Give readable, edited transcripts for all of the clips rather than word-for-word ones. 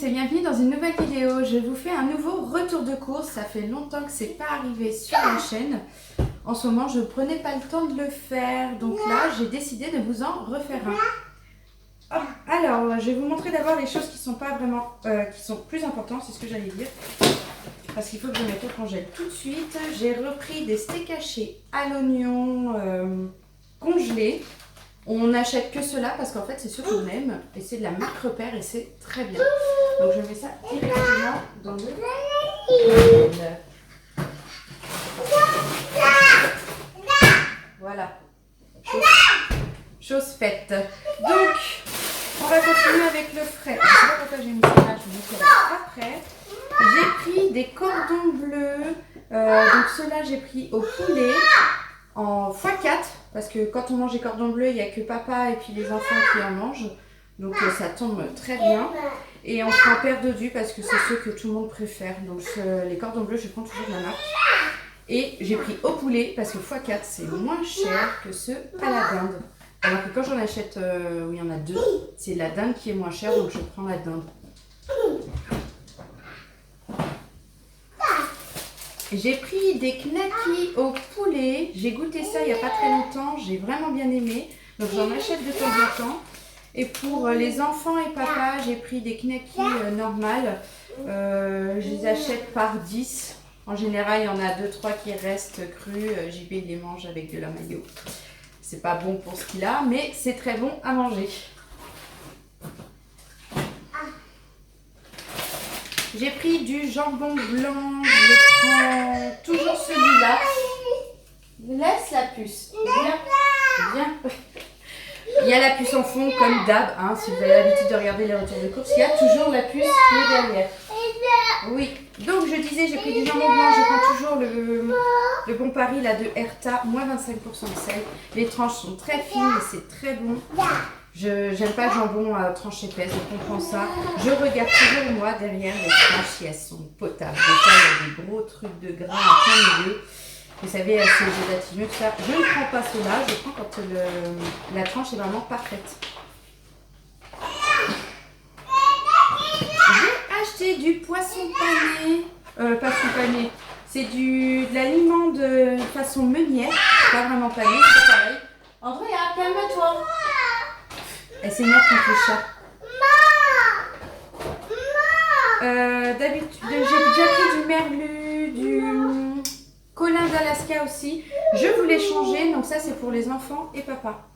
et bienvenue dans une nouvelle vidéo. Je vous fais un nouveau retour de course. Ça fait longtemps que c'est pas arrivé sur la chaîne. En ce moment, je prenais pas le temps de le faire. Donc là, j'ai décidé de vous en refaire un. Alors, je vais vous montrer d'abord les choses qui sont pas vraiment, qui sont plus importantes, c'est ce que j'allais dire. Parce qu'il faut que je mette au congèle tout de suite. J'ai repris des steaks hachés à l'oignon congelés. On n'achète que cela parce qu'en fait c'est ce qu'on aime et c'est de la marque Repère et c'est très bien. Donc je mets ça directement dans le congèle. Voilà. Chose faite. Donc on va continuer avec le frais. Je ne sais pas pourquoi j'ai mis ça là, je vous montrerai après. J'ai pris des cordons bleus. Donc ceux-là j'ai pris au poulet en x4 parce que quand on mange les cordons bleus il n'y a que papa et puis les enfants qui en mangent, donc ça tombe très bien. Et on prend paire de dus parce que c'est ceux que tout le monde préfère, donc les cordons bleus je prends toujours de la marque. Et j'ai pris au poulet parce que x4 c'est moins cher que ceux à la dinde, alors que quand j'en achète où il y en a deux, c'est la dinde qui est moins chère, donc je prends la dinde. J'ai pris des knackis au poulet, j'ai goûté ça il n'y a pas très longtemps, j'ai vraiment bien aimé, donc j'en achète de temps en temps. Et pour les enfants et papa, j'ai pris des knackis normales, je les achète par 10. En général, il y en a 2-3 qui restent crus, JB les mange avec de la mayo. C'est pas bon pour ce qu'il a, mais c'est très bon à manger. J'ai pris du jambon blanc, je prends toujours celui-là. Laisse la puce. Viens, viens. Il y a la puce en fond comme d'hab, hein, si vous avez l'habitude de regarder les retours de course, il y a toujours la puce qui est derrière. Oui, donc je disais, j'ai pris du jambon blanc, je prends toujours le Bon Paris là, de Erta, moins 25% de sel. Les tranches sont très fines et c'est très bon. J'aime pas le jambon à tranches épaisses, je comprends ça. Je regarde toujours moi derrière les tranches si elles sont potables. Des fois, il y a des gros trucs de gras en plein milieu. Vous savez, c'est gélatineux, tout ça. Je ne prends pas cela, je prends quand la tranche est vraiment parfaite. J'ai acheté du poisson pané. Poisson pané. C'est de l'aliment de façon meunière. Pas vraiment pané, c'est pareil. Andrea, calme-toi. Elle s'énerve contre le chat. D'habitude, j'ai déjà pris du merlu, du colin d'Alaska aussi. Je voulais changer, donc ça c'est pour les enfants et papa.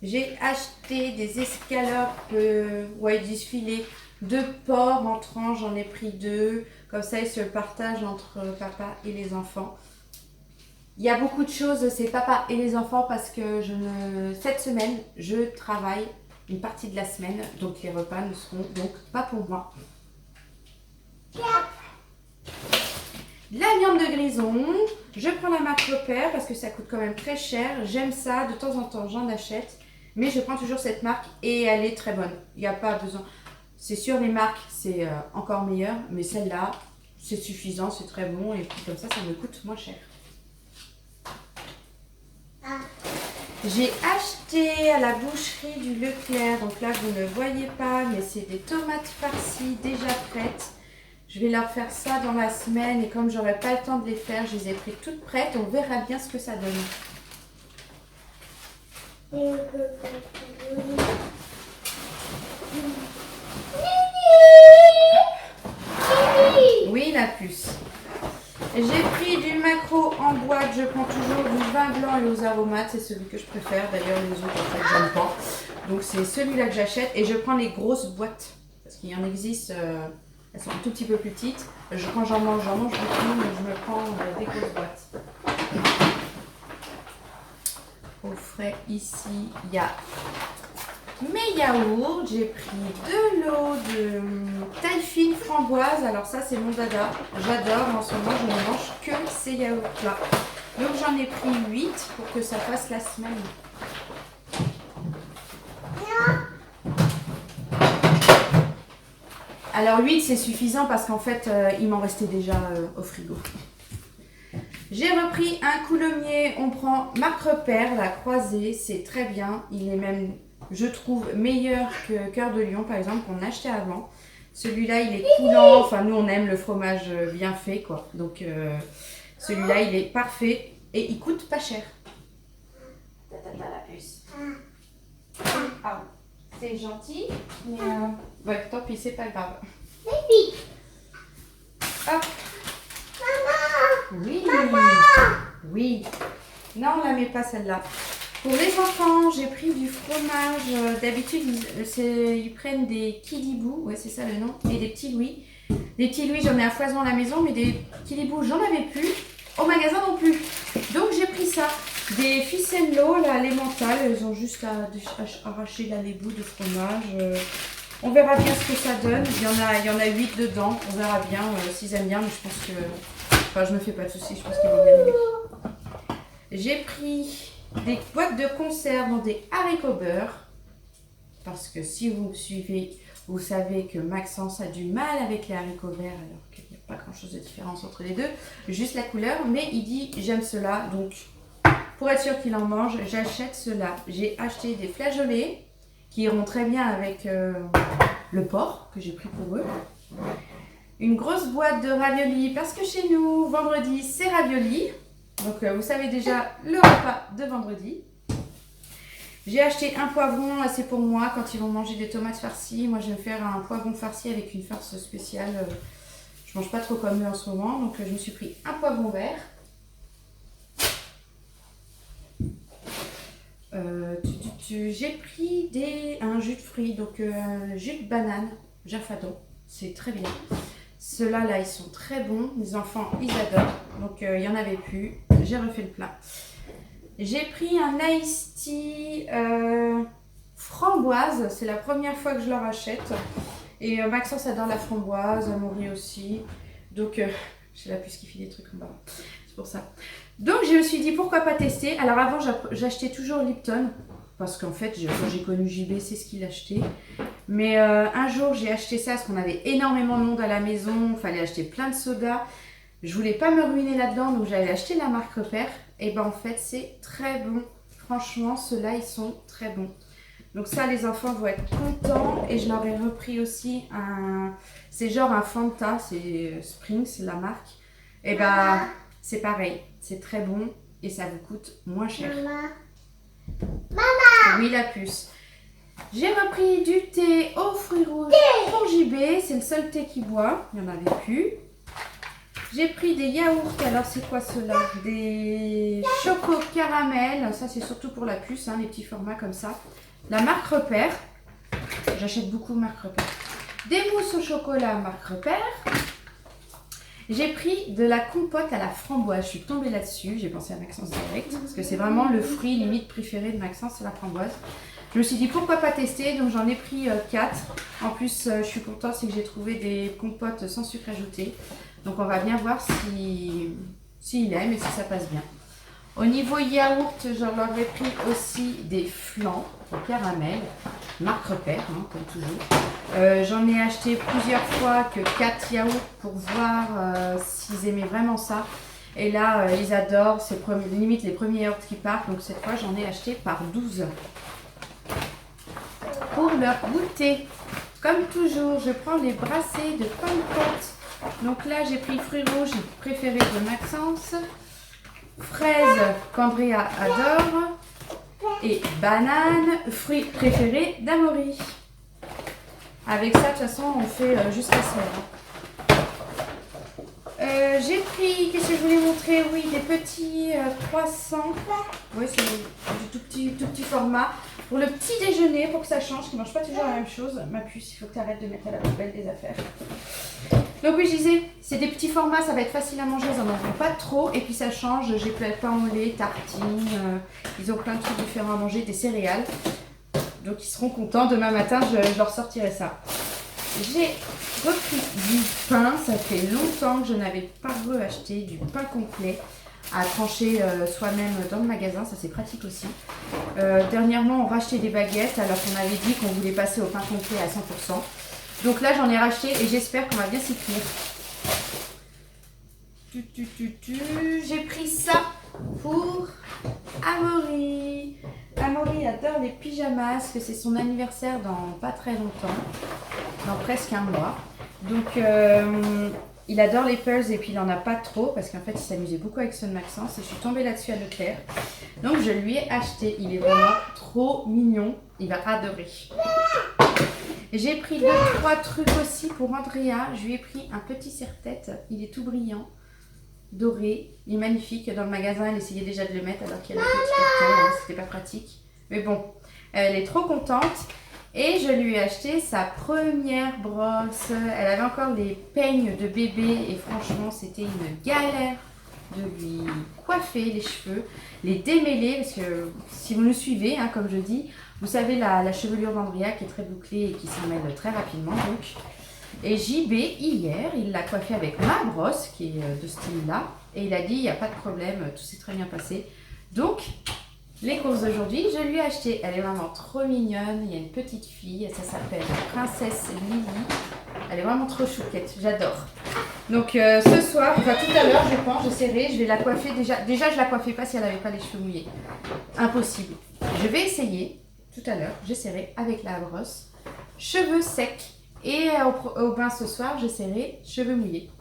J'ai acheté des escalopes, ouais, 10 filets de porc en tranches, j'en ai pris 2. Comme ça, ils se partagent entre papa et les enfants. Il y a beaucoup de choses, c'est papa et les enfants parce que cette semaine, je travaille une partie de la semaine, donc les repas ne seront donc pas pour moi. La viande de grison, je prends la marque Repère parce que ça coûte quand même très cher. J'aime ça, de temps en temps j'en achète, mais je prends toujours cette marque et elle est très bonne. Il n'y a pas besoin. C'est sûr, les marques c'est encore meilleur, mais celle-là c'est suffisant, c'est très bon et puis comme ça me coûte moins cher. J'ai acheté à la boucherie du Leclerc, donc là vous ne voyez pas, mais c'est des tomates farcies déjà prêtes. Je vais leur faire ça dans la semaine et comme j'aurai pas le temps de les faire, je les ai pris toutes prêtes. On verra bien ce que ça donne. Oui, la puce. J'ai pris du maquereau en boîte, je prends toujours du vin blanc et aux aromates, c'est celui que je préfère. D'ailleurs, les autres, en fait, j'aime pas. Donc, c'est celui-là que j'achète et je prends les grosses boîtes. Parce qu'il y en existe, elles sont un tout petit peu plus petites. Quand j'en mange beaucoup, mais je me prends des grosses boîtes. Au frais, ici, il y a mes yaourts. J'ai pris de l'eau de taille fine framboise. Alors ça, c'est mon dada. J'adore. En ce moment, je ne mange que ces yaourts-là. Donc, j'en ai pris 8 pour que ça fasse la semaine. Alors 8 c'est suffisant parce qu'en fait il m'en restait déjà au frigo. J'ai repris un coulommiers, on prend marque Repère, la croisée, c'est très bien. Il est même je trouve meilleur que Cœur de Lion, par exemple, qu'on achetait avant. Celui-là, il est coulant. Enfin, nous, on aime le fromage bien fait, quoi. Donc, celui-là, il est parfait et il coûte pas cher. Tata la puce. Ah, c'est gentil, mais ouais, tant pis, c'est pas grave. Hop. Oui. Oui. Non, on la met pas celle-là. Pour les enfants, j'ai pris du fromage. D'habitude, ils prennent des kilibous, ouais, c'est ça le nom, et des petits Louis. Des petits Louis, j'en ai à foison à la maison, mais des kilibous, j'en avais plus. Au magasin non plus. Donc j'ai pris ça. Des ficello, là, les mentales, elles ont juste à arracher là, les bouts de fromage. On verra bien ce que ça donne. Il y en a 8 dedans. On verra bien s'ils aiment bien, mais je pense que... Enfin, je me fais pas de soucis, je pense qu'ils vont bien aimer. J'ai pris des boîtes de conserve dans des haricots beurre. Parce que si vous me suivez, vous savez que Maxence a du mal avec les haricots verts, alors qu'il n'y a pas grand chose de différence entre les deux. Juste la couleur, mais il dit j'aime cela, donc pour être sûr qu'il en mange, j'achète cela. J'ai acheté des flageolets qui iront très bien avec le porc que j'ai pris pour eux. Une grosse boîte de raviolis parce que chez nous, vendredi, c'est raviolis. Donc vous savez déjà le repas de vendredi. J'ai acheté un poivron assez pour moi quand ils vont manger des tomates farcies. Moi, je vais me faire un poivron farci avec une farce spéciale. Je mange pas trop comme eux en ce moment, donc je me suis pris un poivron vert. J'ai pris un jus de fruits, donc jus de banane, Jafadon, c'est très bien. Ceux-là, là, ils sont très bons, les enfants, ils adorent, donc il n'y en avait plus, j'ai refait le plat. J'ai pris un iced tea framboise, c'est la première fois que je leur achète. Et Maxence adore la framboise, Amaury aussi, donc j'ai la puce qui fait des trucs en bas, c'est pour ça. Donc je me suis dit pourquoi pas tester. Alors avant j'achetais toujours Lipton parce qu'en fait quand j'ai connu JB c'est ce qu'il achetait. Mais un jour j'ai acheté ça parce qu'on avait énormément de monde à la maison, il fallait acheter plein de sodas. Je voulais pas me ruiner là-dedans donc j'avais acheté la marque Repère. Et ben en fait c'est très bon. Franchement ceux-là ils sont très bons. Donc ça les enfants vont être contents et je leur ai repris aussi c'est genre un Fanta, c'est Spring, c'est la marque. Et ben c'est pareil, c'est très bon et ça vous coûte moins cher. Maman. Oui, la puce. J'ai repris du thé aux fruits rouges pour JB, c'est le seul thé qu'il boit, il n'y en avait plus. J'ai pris des yaourts, alors c'est quoi ceux-là? Des choco caramel, ça c'est surtout pour la puce, hein, les petits formats comme ça. La marque Repère, j'achète beaucoup marque Repère. Des mousses au chocolat marque Repère. J'ai pris de la compote à la framboise, je suis tombée là-dessus, j'ai pensé à Maxence direct, parce que c'est vraiment le fruit limite préféré de Maxence, c'est la framboise. Je me suis dit pourquoi pas tester, donc j'en ai pris 4. En plus, je suis contente, c'est que j'ai trouvé des compotes sans sucre ajouté. Donc on va bien voir s'il aime et si ça passe bien. Au niveau yaourt, je leur ai pris aussi des flans au caramel, marque Repère, hein, comme toujours. J'en ai acheté plusieurs fois que 4 yaourts pour voir s'ils aimaient vraiment ça. Et là, ils adorent, c'est limite les premiers yaourts qui partent. Donc cette fois, j'en ai acheté par 12. Pour leur goûter, comme toujours, je prends les brassées de pommes. Donc là, j'ai pris fruits rouges préférés de Maxence. Fraises qu'Andrea adore et bananes, fruits préférés d'Amaury. Avec ça, de toute façon, on fait jusqu'à ce moment. J'ai pris, qu'est-ce que je voulais montrer? Oui, des petits croissants. Oui, c'est du tout petit format. Pour le petit déjeuner, pour que ça change, qu'ils ne mangent pas toujours la même chose. Ma puce, il faut que tu arrêtes de mettre à la poubelle des affaires. Donc oui, je disais, c'est des petits formats, ça va être facile à manger, ils n'en auront pas trop. Et puis ça change, j'ai plein de pain au lait, tartines, ils ont plein de trucs différents à manger, des céréales. Donc ils seront contents, demain matin je leur sortirai ça. J'ai repris du pain, ça fait longtemps que je n'avais pas acheté du pain complet à trancher soi-même dans le magasin, ça c'est pratique aussi. Dernièrement on rachetait des baguettes alors qu'on avait dit qu'on voulait passer au pain complet à 100%. Donc là j'en ai racheté et j'espère qu'on va bien s'y cuire. J'ai pris ça pour Amaury. Amaury adore les pyjamas, parce que c'est son anniversaire dans pas très longtemps, dans presque un mois. Donc il adore les Pulse et puis il en a pas trop parce qu'en fait il s'amusait beaucoup avec son Maxence et je suis tombée là-dessus à Leclerc. Donc je lui ai acheté, il est vraiment trop mignon, il va adorer. J'ai pris 2-3 trucs aussi pour Andrea, je lui ai pris un petit serre-tête, il est tout brillant, doré, il est magnifique. Dans le magasin elle essayait déjà de le mettre alors qu'il y a le petit carton, hein, c'était pas pratique. Mais bon, elle est trop contente. Et je lui ai acheté sa première brosse. Elle avait encore les peignes de bébé et franchement c'était une galère de lui coiffer les cheveux, les démêler parce que si vous nous suivez, hein, comme je dis, vous savez la chevelure d'Andrea qui est très bouclée et qui s'en mêle très rapidement donc. Et JB hier il l'a coiffée avec ma brosse qui est de ce style là et il a dit il n'y a pas de problème, tout s'est très bien passé. Donc les courses d'aujourd'hui, je lui ai acheté, elle est vraiment trop mignonne, il y a une petite fille, ça s'appelle Princesse Lily, elle est vraiment trop chouquette, j'adore. Donc ce soir, enfin tout à l'heure je pense, j'essaierai, je vais la coiffer déjà je la coiffais pas si elle n'avait pas les cheveux mouillés, impossible. Je vais essayer, tout à l'heure, j'essaierai avec la brosse, cheveux secs et au bain ce soir, j'essaierai cheveux mouillés.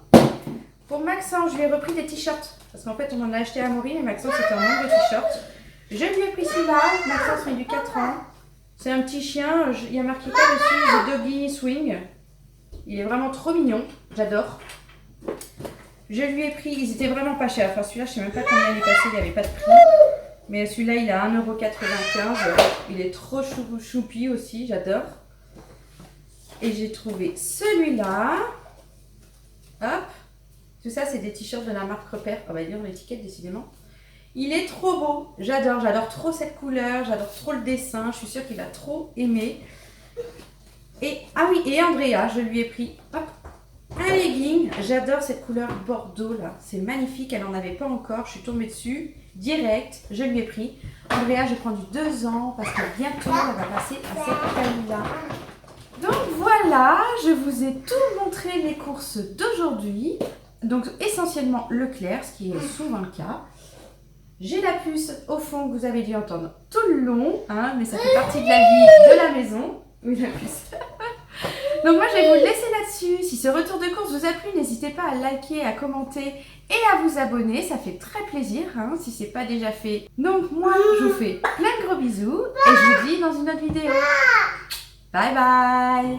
Pour Maxence, je lui ai repris des t-shirts, parce qu'en fait on en a acheté à Amaury, mais Maxence était en manque de t-shirts. Je lui ai pris celui-là, Maxence met du 4 ans. C'est un petit chien, il y a marqué quoi dessus, The Doggy Swing. Il est vraiment trop mignon, j'adore. Je lui ai pris, ils étaient vraiment pas chers. Enfin celui-là, je sais même pas combien il est passé, il n'y avait pas de prix. Mais celui-là, il est à 1,95 €. Il est trop choupi aussi, j'adore. Et j'ai trouvé celui-là. Hop. Tout ça, c'est des t-shirts de la marque Repère. On va lire l'étiquette décidément. Il est trop beau, j'adore trop cette couleur, j'adore trop le dessin, je suis sûre qu'il va trop aimer. Et, ah oui, et Andrea, je lui ai pris hop, un legging, j'adore cette couleur bordeaux là, c'est magnifique, elle n'en avait pas encore, je suis tombée dessus, direct, je lui ai pris. Andrea, je prends du 2 ans parce que bientôt elle va passer à cette taille-là. Donc voilà, je vous ai tout montré les courses d'aujourd'hui, donc essentiellement Leclerc, ce qui est souvent le cas. J'ai la puce au fond que vous avez dû entendre tout le long, hein, mais ça fait partie de la vie de la maison. Oui, la puce. Donc moi, je vais vous laisser là-dessus. Si ce retour de course vous a plu, n'hésitez pas à liker, à commenter et à vous abonner. Ça fait très plaisir, hein, si ce n'est pas déjà fait. Donc moi, je vous fais plein de gros bisous et je vous dis dans une autre vidéo. Bye bye.